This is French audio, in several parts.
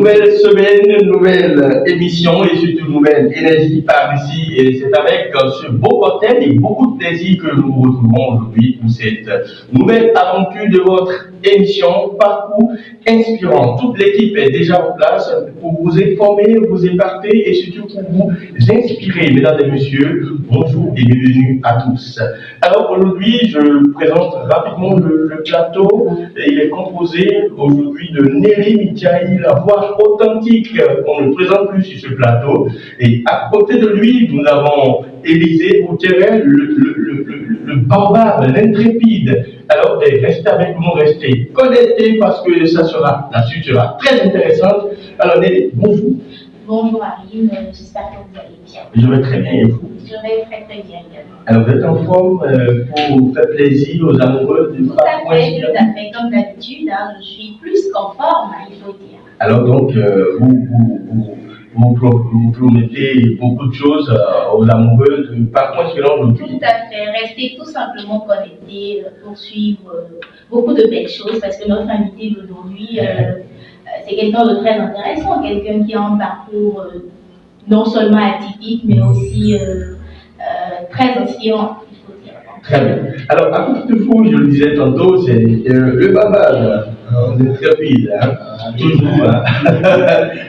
Nouvelle semaine, nouvelle émission et surtout nouvelle énergie par ici. Et c'est avec ce beau cocktail et beaucoup de plaisir que nous nous retrouvons aujourd'hui pour cette nouvelle aventure de votre émission Parcours Inspirant. Toute l'équipe est déjà en place pour vous informer, vous éparter et surtout pour vous inspirer. Mesdames et messieurs, bonjour et bienvenue à tous. Alors aujourd'hui, je présente rapidement le plateau. Il est composé aujourd'hui de Nelly Midjahi, la voix authentique qu'on ne présente plus sur ce plateau. Et à côté de lui, nous avons Élisée Outerel, le barbare, l'intrépide. Alors, restez avec nous, restez connectés parce que la suite sera très intéressante. Alors, Nelly, bonjour. Bonjour Aline, j'espère que vous allez bien. Je vais très bien, et vous? Je vais très très bien également. Alors, vous êtes en forme pour faire plaisir aux amoureux du parcours inspirant? Tout à fait. Comme d'habitude, je suis plus qu'en forme, il faut dire. Alors, donc, vous promettez beaucoup de choses aux amoureux du parcours inspirant aujourd'hui? Tout à fait. Restez tout simplement connectés pour suivre beaucoup de belles choses parce que notre invité d'aujourd'hui, c'est quelqu'un de très intéressant, quelqu'un qui a un parcours non seulement atypique, mais aussi très inspirant, il faut dire. Très bien. Alors, à côté de vous, je le disais tantôt, c'est le baba, l'intrépide, toujours.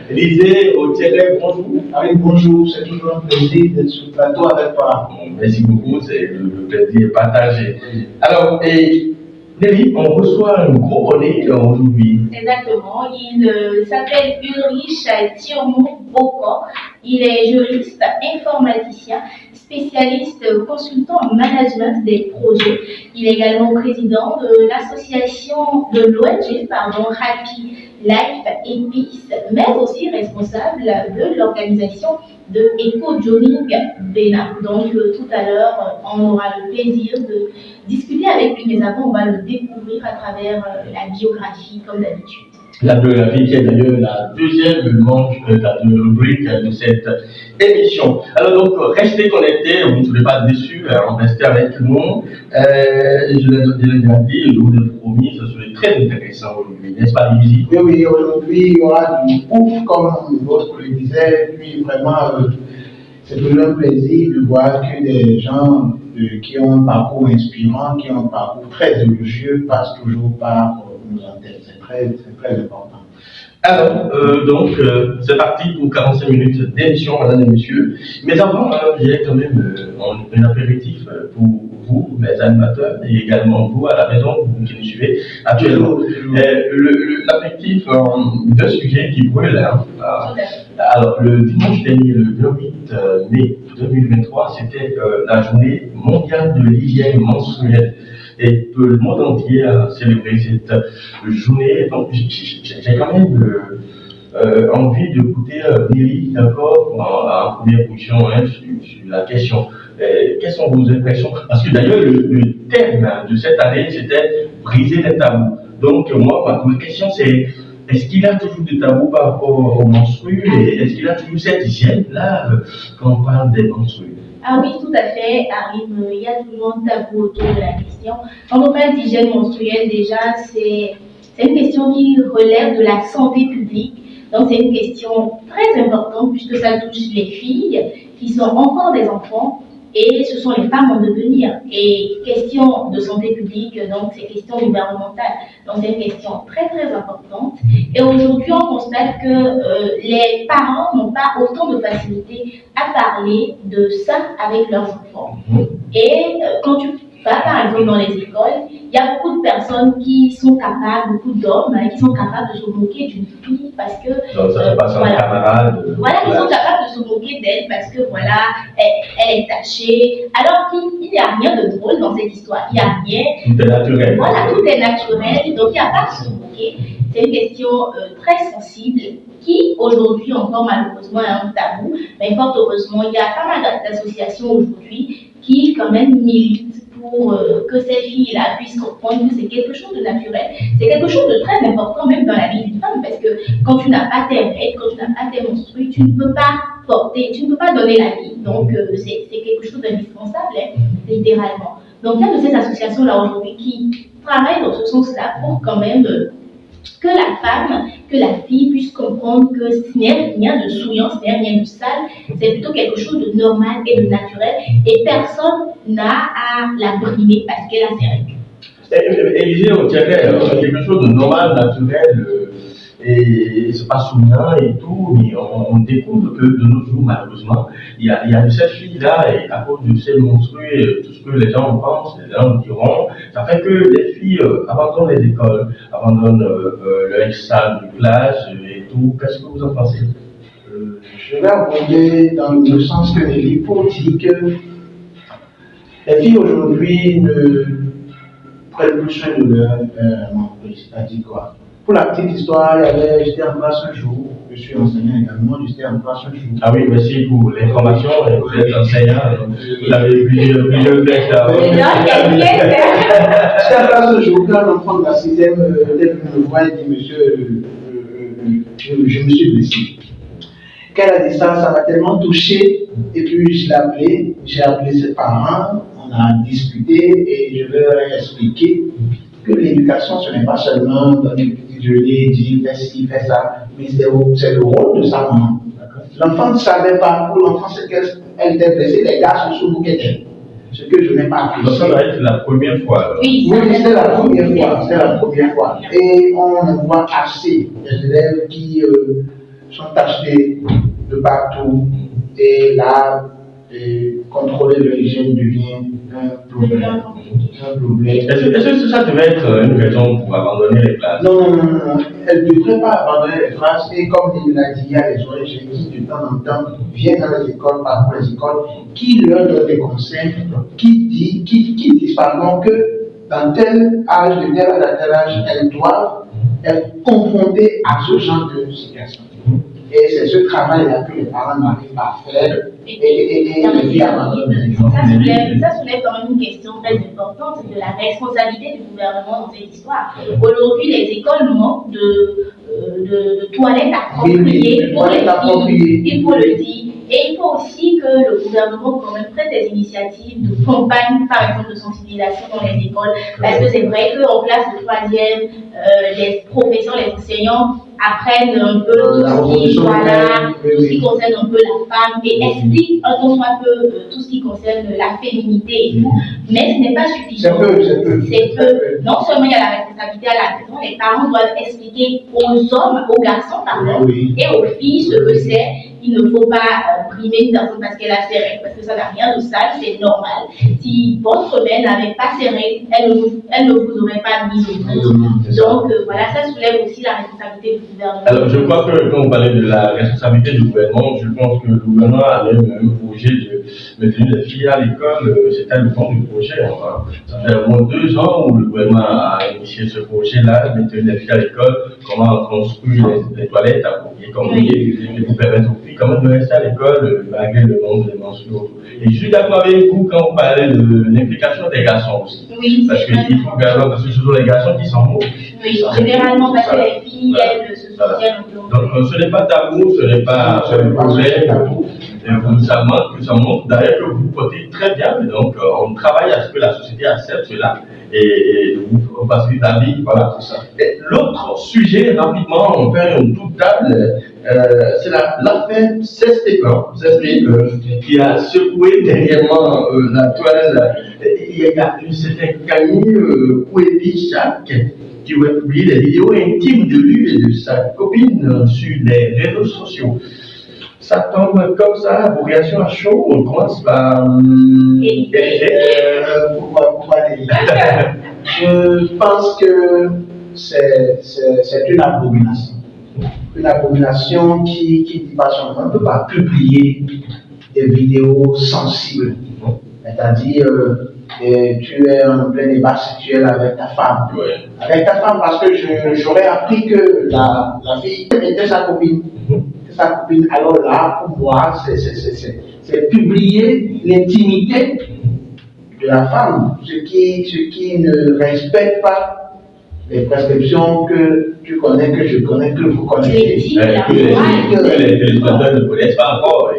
Élisée Outerel, bonjour. Oui, bonjour, c'est toujours un plaisir d'être sur le plateau avec toi. Merci beaucoup, le plaisir est partagé. Alors, Nelly, on reçoit un gros bonnet aujourd'hui. Exactement, il s'appelle Ulrich Thiermont Bocor. Il est juriste, informaticien, spécialiste consultant en management des projets. Il est également président de l'association de l'ONG, Happy Life Epics, mais aussi responsable de l'organisation de Eco-Jogging Bénin. Donc tout à l'heure, on aura le plaisir de discuter avec lui, mais avant, on va le découvrir à travers la biographie, comme d'habitude. La biographie qui est d'ailleurs la deuxième manche, la deuxième rubrique de cette émission. Alors donc, restez connectés, vous ne serez pas déçus, restez avec nous. Je l'ai déjà dit, je vous ai promis, ce serait très intéressant aujourd'hui, n'est-ce pas, Lizzie? Oui, aujourd'hui, il y aura du ouf, comme l'autre le disait, puis vraiment, c'est toujours un plaisir de voir que des gens qui ont un parcours inspirant, qui ont un parcours très élogieux, passent toujours par nos antennes. C'est très important. Alors, donc, c'est parti pour 45 minutes d'émission, mesdames et messieurs. Mais avant, j'ai quand même un apéritif pour vous, mes animateurs, et également vous à la maison, vous qui nous suivez actuellement. L'apéritif d'un sujet qui brûle. Alors, le dimanche dernier, le 28 mai 2023, c'était la journée mondiale de l'hygiène menstruelle. Et le monde entier a célébré cette journée. Donc, j'ai quand même envie de goûter Nelly, d'accord, en première position sur la question. Quelles sont vos impressions? Parce que d'ailleurs, le thème de cette année, c'était briser les tabous. Donc, moi, ma première question, c'est est-ce qu'il y a toujours des tabous par rapport aux menstrues et est-ce qu'il y a toujours cette hygiène-là quand on parle des menstrues? Ah oui, tout à fait, Arine, il y a toujours un tabou autour de la question. Quand on parle d'hygiène menstruelle, déjà, c'est une question qui relève de la santé publique. Donc, c'est une question très importante puisque ça touche les filles qui sont encore des enfants et ce sont les femmes en devenir. Et question de santé publique, donc c'est question gouvernementale. Donc, c'est une question très très importante. Et aujourd'hui, on constate que les parents n'ont pas autant de facilité à parler de ça avec leurs enfants. Et quand tu vas par exemple dans les écoles, il y a beaucoup de personnes qui sont capables, beaucoup d'hommes qui sont capables de se moquer d'une fille parce que donc ça se passe en camarade. Voilà, ils sont capables de se moquer d'elle parce que voilà, elle est tachée. Alors qu'il n'y a rien de drôle dans cette histoire, il n'y a rien. Tout est naturel. Voilà, tout est naturel, donc il n'y a pas à se moquer. C'est une question très sensible qui aujourd'hui encore malheureusement est un tabou, mais fort heureusement il y a pas mal d'associations aujourd'hui qui quand même militent pour que ces filles-là puissent comprendre que c'est quelque chose de naturel, c'est quelque chose de très important même dans la vie d'une femme, parce que quand tu n'as pas tes règles, quand tu n'as pas tes menstrues, tu ne peux pas porter, tu ne peux pas donner la vie. Donc c'est quelque chose d'indispensable, littéralement. Donc il y a de ces associations-là aujourd'hui qui travaillent dans ce sens-là pour quand même que la femme, que la fille puisse comprendre que ce n'est rien de souillant, ce n'est rien de sale, c'est plutôt quelque chose de normal et de naturel, et personne n'a à la brimer parce qu'elle a ses règles. Élisée, on dirait quelque chose de normal, naturel, et c'est pas souvenant et tout, mais on découvre que de nos jours, malheureusement, il y a de cette fille-là, et à cause de ces monstrueux, tout ce que les gens pensent, les gens diront, ça fait que les filles abandonnent les écoles, abandonnent leur salle de classe et tout. Qu'est-ce que vous en pensez? Je vais abonder dans le sens que Nelly pour dire que les filles aujourd'hui ne prennent plus soin de leur entreprise. C'est-à-dire quoi? Pour la petite histoire, j'étais en classe un jour, je suis enseignant également, j'étais en classe un jour. Ah oui, merci pour l'information, vous êtes enseignant, vous avez plusieurs textes à J'étais en classe un jour, quand l'enfant de la 6e me voit et dit, monsieur, je me suis blessé. Quand elle a dit ça, ça m'a tellement touché, et puis je l'ai appelé, j'ai appelé ses parents, on a discuté, et je leur ai expliqué que l'éducation, ce n'est pas seulement dans des petits gelées, dire fais ci, fais ça, mais c'est le rôle de sa maman. L'enfant ne savait pas, pour l'enfant, c'est qu'elle était blessée, les gars se souvenaient d'elle. Ce que je n'ai pas appris. Donc ça doit être la première fois. Oui, c'était la première fois, c'était la première fois. Et on voit assez des élèves qui sont achetés de partout, et là, contrôler leur hygiène devient un problème. Est-ce que ça devait être une raison pour abandonner les classes? Non. Elle ne devrait pas abandonner les classes. Et comme il l'a dit, il y a les ONG qui, de temps en temps, viennent dans les écoles, parcourent les écoles, qui leur donnent des conseils, qui disent pardon, que dans tel âge, de tel âge à tel âge, elles doivent être confrontées à ce genre de situation. Et c'est ce travail-là que les parents n'arrivent pas à faire et les filles abandonnent. Ça soulève quand même une question très importante, c'est de la responsabilité du gouvernement dans cette histoire. Aujourd'hui, les écoles manquent de toilettes appropriées pour les filles, il faut le dire. Et il faut aussi que le gouvernement quand même prenne des initiatives de campagne, par exemple de sensibilisation dans les écoles, parce que c'est vrai qu'en classe de 3e, les professeurs, les enseignants apprennent un peu tout ce qui concerne un peu la femme et expliquent un tant soit peu tout ce qui concerne la féminité et tout, mais ce n'est pas suffisant. C'est peu. Non seulement il y a la responsabilité à la maison, les parents doivent expliquer aux hommes, aux garçons pardon, et aux filles ce que c'est. Il ne faut pas brimer une personne parce qu'elle a ses règles, parce que ça n'a rien de sale, c'est normal. Si votre mère n'avait pas ses règles, elle ne vous aurait pas mis au monde. Donc voilà, ça soulève aussi la responsabilité du gouvernement. Alors je crois que quand vous parlez de la responsabilité du gouvernement, je pense que le gouvernement avait un projet de maintenir les filles à l'école, c'était le fond du projet. Enfin, ça fait au moins 2 ans où le gouvernement a initié ce projet-là, maintenir les filles à l'école, comment construire les toilettes appropriées, comment vous permettre aux filles quand même de rester à l'école malgré le nombre de mentions. Et je suis d'accord avec vous quand vous parlez de l'implication des garçons aussi. Oui, parce qu'il faut garder, parce que ce sont les garçons qui s'en moquent. Oui, généralement parce que les filles, elles se soutiennent un peu. Donc ce n'est pas tabou, ce n'est pas un problème. Ça montre d'ailleurs que vous portez très bien, donc on travaille à ce que la société accepte cela et vous facilite la vie, voilà, tout ça. L'autre sujet, rapidement, on fait une toute table, c'est l'affaire Cestépan, qui a secoué dernièrement la toile. Il y a une certaine Camille Kouebi-Chak qui aurait publié des vidéos intimes de lui et de sa copine sur les réseaux sociaux. Ça tombe comme ça, vos réactions à chaud, on commence par... Pourquoi Je pense que c'est une abomination. Une abomination qui dit pas son nom. On ne peut pas publier des vidéos sensibles. C'est-à-dire, tu es en plein débat sexuel avec ta femme. Avec ta femme, parce que j'aurais appris que la fille était sa copine. Alors là, pour moi, c'est publier l'intimité de la femme, ce qui ne respecte pas les prescriptions que tu connais, que je connais, que vous connaissez. Les téléspectateurs ne connaissent pas encore.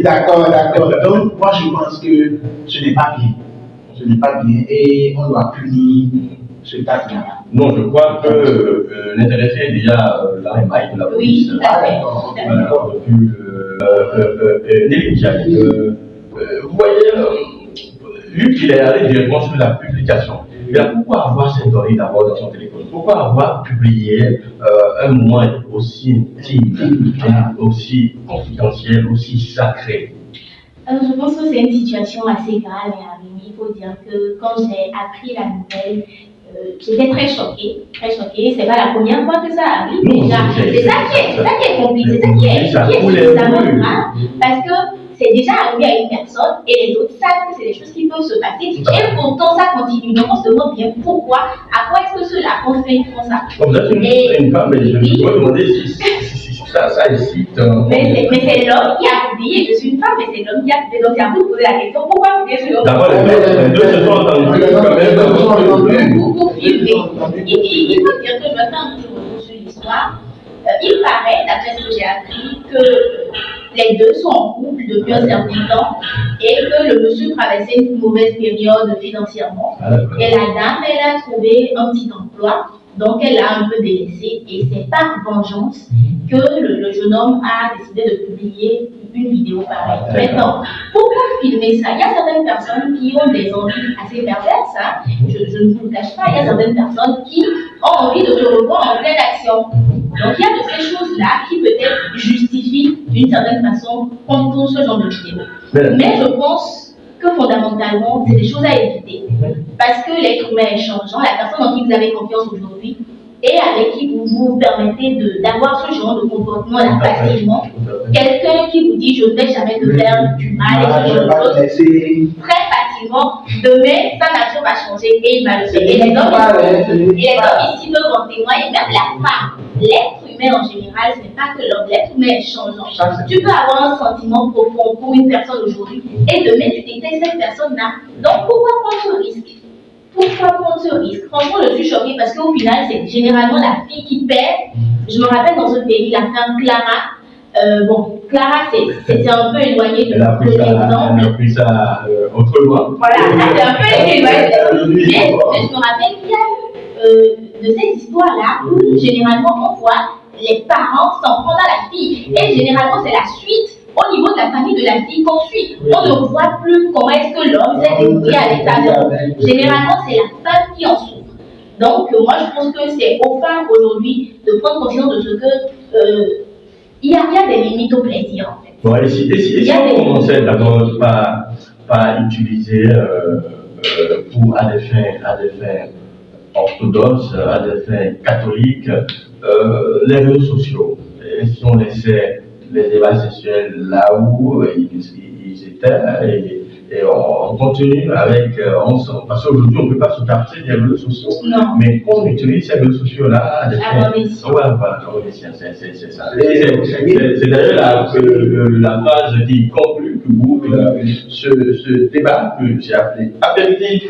D'accord. Donc, moi, je pense que ce n'est pas bien. Ce n'est pas bien. Et on doit punir ce tacle-là? Non, je crois que l'intéressé est déjà dans les mailles de la police. Oui, tout à fait. Voilà, depuis Nelly Diagne, vous voyez, vu qu'il est allé directement sur la publication, pourquoi avoir ces données d'abord dans son téléphone? Pourquoi avoir publié un moment aussi intime, aussi confidentiel, aussi sacré? Je pense que c'est une situation assez grave, et il faut dire que quand j'ai appris la nouvelle, j'étais très choquée, très choquée. C'est pas la première fois que ça arrive. Déjà, c'est ça qui est compliqué, c'est ça qui est suffisamment grave, parce que c'est déjà arrivé à une personne et les autres savent que c'est des choses qui peuvent se passer et pourtant ça continue. Donc on se demande bien pourquoi, à quoi est-ce que ceux-là font ça. Vous êtes une femme, mais je me demandais si ça incite. Mais c'est l'homme qui a publié, je suis une femme, mais c'est l'homme qui a publié. Donc c'est à vous de poser la question, pourquoi publier sur l'homme? D'abord, les deux se sont entendus quand même. Pour filmer. Il faut dire que je vais faire un petit retour sur l'histoire. Il paraît, d'après ce que j'ai appris, que les deux sont en couple depuis un certain temps et que le monsieur traversait une mauvaise période financièrement. Et la dame, elle a trouvé un petit emploi, donc elle l'a un peu délaissé et c'est par vengeance que le jeune homme a décidé de publier une vidéo pareille. Maintenant, pourquoi filmer ça? Il y a certaines personnes qui ont des envies assez perverses, hein? Je ne vous le cache pas, il y a certaines personnes qui ont envie de se revoir en pleine action. Donc il y a de ces choses-là qui peut-être justifient d'une certaine façon qu'on tourne ce genre de vidéo. Mais je pense que fondamentalement, c'est des choses à éviter. Parce que l'être humain est changeant, la personne en qui vous avez confiance aujourd'hui et avec qui vous vous permettez d'avoir ce genre de comportement là facilement. Quelqu'un qui vous dit je ne vais jamais te faire du mal et ce genre de choses, très facilement, demain, sa nature va changer et il va le faire. Et les hommes ici peuvent en témoigner, même la femme. L'être humain en général, ce n'est pas que l'homme, l'être humain est changeant. Tu peux avoir un sentiment profond pour une personne aujourd'hui et demain tu détestes cette personne-là. Donc pourquoi prendre ce risque? Pourquoi prendre ce risque? Franchement, je suis choquée parce qu'au final, c'est généralement la fille qui perd. Je me rappelle dans ce pays, la femme Clara. Clara, c'est un peu éloigné de l'exemple. Elle a pris ça autrement. Voilà, c'est un peu éloigné. Mais je me rappelle qu'il y a eu de ces histoires-là où généralement on voit les parents s'en prendre à la fille. Et généralement, c'est la suite. Au niveau de la famille de la fille qu'on suit, on ne voit plus comment est-ce que l'homme s'est débrouillé avec sa mère. Généralement, c'est la femme qui en souffre. Donc, moi, je pense que c'est aux femmes aujourd'hui de prendre conscience de ce que il y a des limites au plaisir, en fait. Bon, et si on commençait d'abord par utiliser à des fins orthodoxes, à des fins catholiques, les réseaux sociaux, et si on laissait les débats sexuels là où ils étaient et on continue avec ensemble. Parce qu'aujourd'hui, on ne peut pas se capter des réseaux sociaux. Non. Mais on utilise ces réseaux sociaux-là à des fins. C'est ça. C'est d'ailleurs la phrase qui conclut ce débat que j'ai appelé apéritif.